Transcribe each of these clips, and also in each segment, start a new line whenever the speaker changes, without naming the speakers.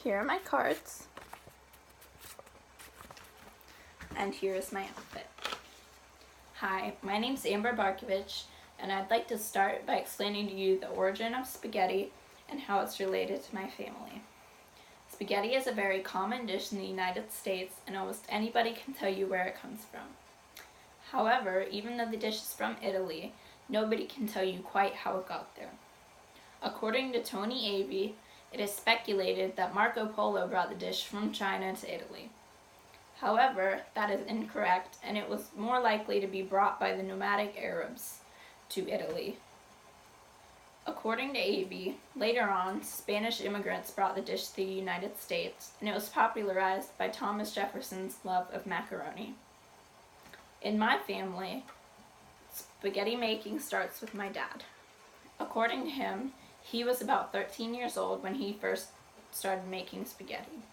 Here are my cards. And here is my outfit. Hi, my name's Amber Barkevich, and I'd like to start by explaining to you the origin of spaghetti and how it's related to my family. Spaghetti is a very common dish in the United States, and almost anybody can tell you where it comes from. However, even though the dish is from Italy, nobody can tell you quite how it got there. According to Tony Avey, it is speculated that Marco Polo brought the dish from China to Italy. However, that is incorrect, and it was more likely to be brought by the nomadic Arabs to Italy. According to Avey, later on, Spanish immigrants brought the dish to the United States, and it was popularized by Thomas Jefferson's love of macaroni. In my family, spaghetti making starts with my dad. According to him, he was about 13 years old when he first started making spaghetti.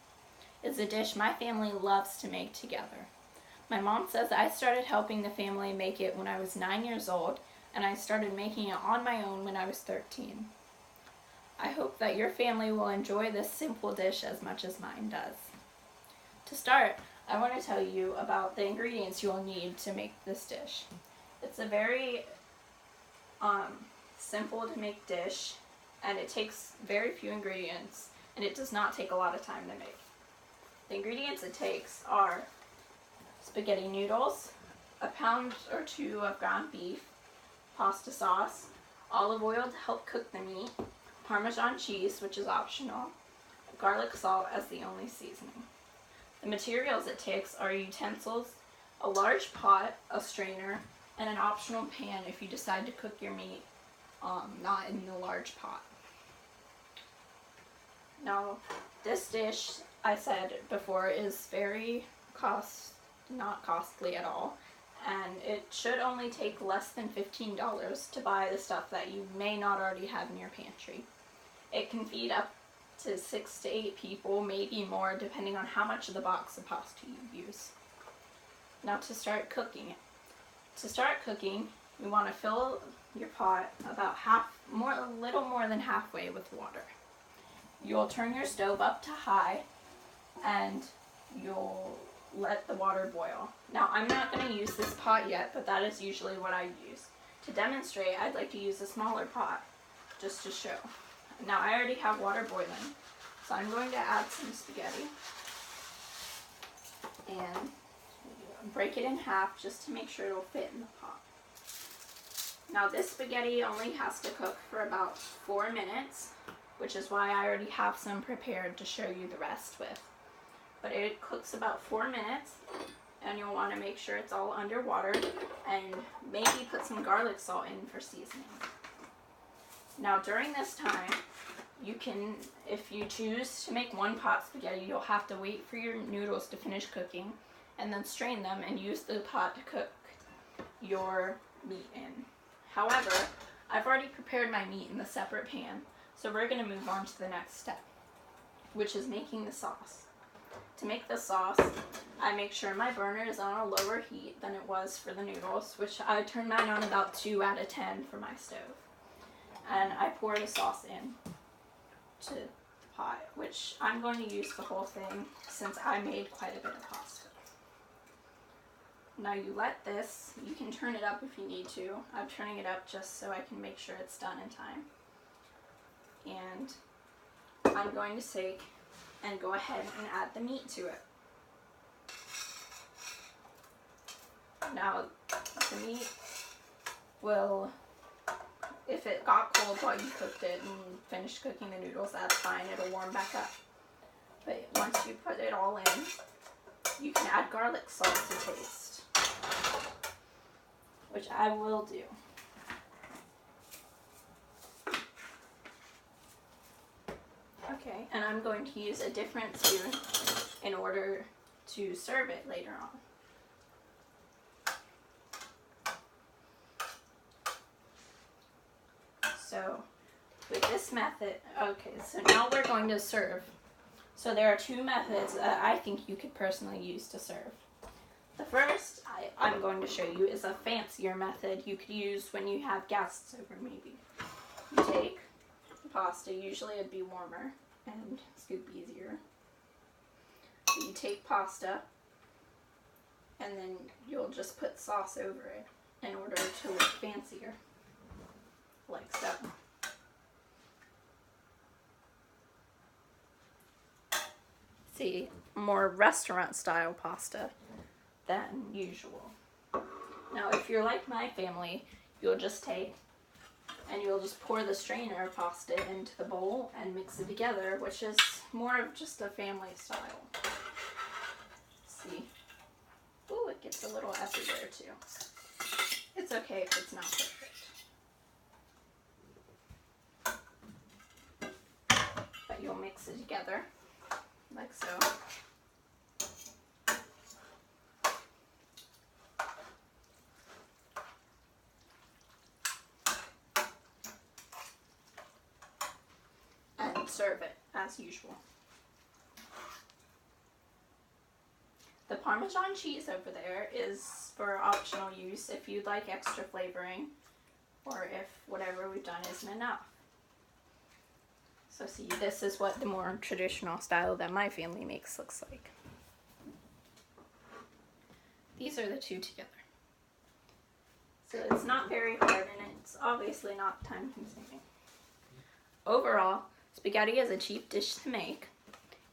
It's a dish my family loves to make together. My mom says I started helping the family make it when I was 9 years old, and I started making it on my own when I was 13. I hope that your family will enjoy this simple dish as much as mine does. To start, I want to tell you about the ingredients you will need to make this dish. It's a very simple to make dish, and it takes very few ingredients, and it does not take a lot of time to make. The ingredients it takes are spaghetti noodles, a pound or two of ground beef, pasta sauce, olive oil to help cook the meat, Parmesan cheese, which is optional, garlic salt as the only seasoning. The materials it takes are utensils, a large pot, a strainer, and an optional pan if you decide to cook your meat not in the large pot. Now, this dish, I said before, is very not costly at all, and it should only take less than $15 to buy the stuff that you may not already have in your pantry. It can feed up to 6 to 8 people, maybe more, depending on how much of the box of pasta you use. Now to start cooking it. To start cooking, you want to fill your pot about a little more than halfway with water. You'll turn your stove up to high, and you'll let the water boil. Now, I'm not going to use this pot yet, but that is usually what I use. To demonstrate, I'd like to use a smaller pot, just to show. Now, I already have water boiling, so I'm going to add some spaghetti and break it in half just to make sure it'll fit in the pot. Now, this spaghetti only has to cook for about 4 minutes, which is why I already have some prepared to show you the rest with. But it cooks about 4 minutes, and you'll want to make sure it's all underwater, and maybe put some garlic salt in for seasoning. Now, during this time, you can, if you choose to make one pot spaghetti, you'll have to wait for your noodles to finish cooking, and then strain them and use the pot to cook your meat in. However, I've already prepared my meat in a separate pan, so we're going to move on to the next step, which is making the sauce. To make the sauce, I make sure my burner is on a lower heat than it was for the noodles, which I turned mine on about 2 out of 10 for my stove. And I pour the sauce in to the pot, which I'm going to use the whole thing since I made quite a bit of pasta. Now you let this, you can turn it up if you need to. I'm turning it up just so I can make sure it's done in time. And I'm going to take and go ahead and add the meat to it. Now, the meat will, if it got cold while you cooked it and finished cooking the noodles, that's fine, it'll warm back up. But once you put it all in, you can add garlic salt to taste, which I will do. Okay, and I'm going to use a different spoon in order to serve it later on. So, with this method, okay, so now we're going to serve. So there are 2 methods that I think you could personally use to serve. The first I'm going to show you is a fancier method you could use when you have guests over maybe. You take the pasta, usually it'd be warmer, and scoop easier. So you take pasta and then you'll just put sauce over it in order to look fancier, like so. See, more restaurant style pasta than usual. Now if you're like my family, you'll just take and you'll just pour the strainer of pasta into the bowl and mix it together, which is more of just a family style. See? Ooh, it gets a little everywhere too. It's okay if it's not perfect. But you'll mix it together, like so. And serve it as usual. The Parmesan cheese over there is for optional use if you'd like extra flavoring or if whatever we've done isn't enough. So see, this is what the more traditional style that my family makes looks like. These are the two together. So it's not very hard and it's obviously not time consuming. Overall, spaghetti is a cheap dish to make,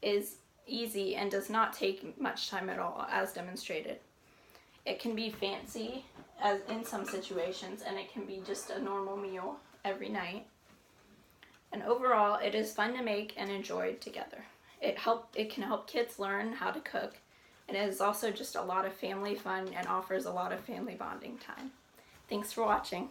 is easy and does not take much time at all, as demonstrated. It can be fancy as in some situations, and it can be just a normal meal every night. And overall, it is fun to make and enjoyed together. It can help kids learn how to cook, and it is also just a lot of family fun and offers a lot of family bonding time. Thanks for watching.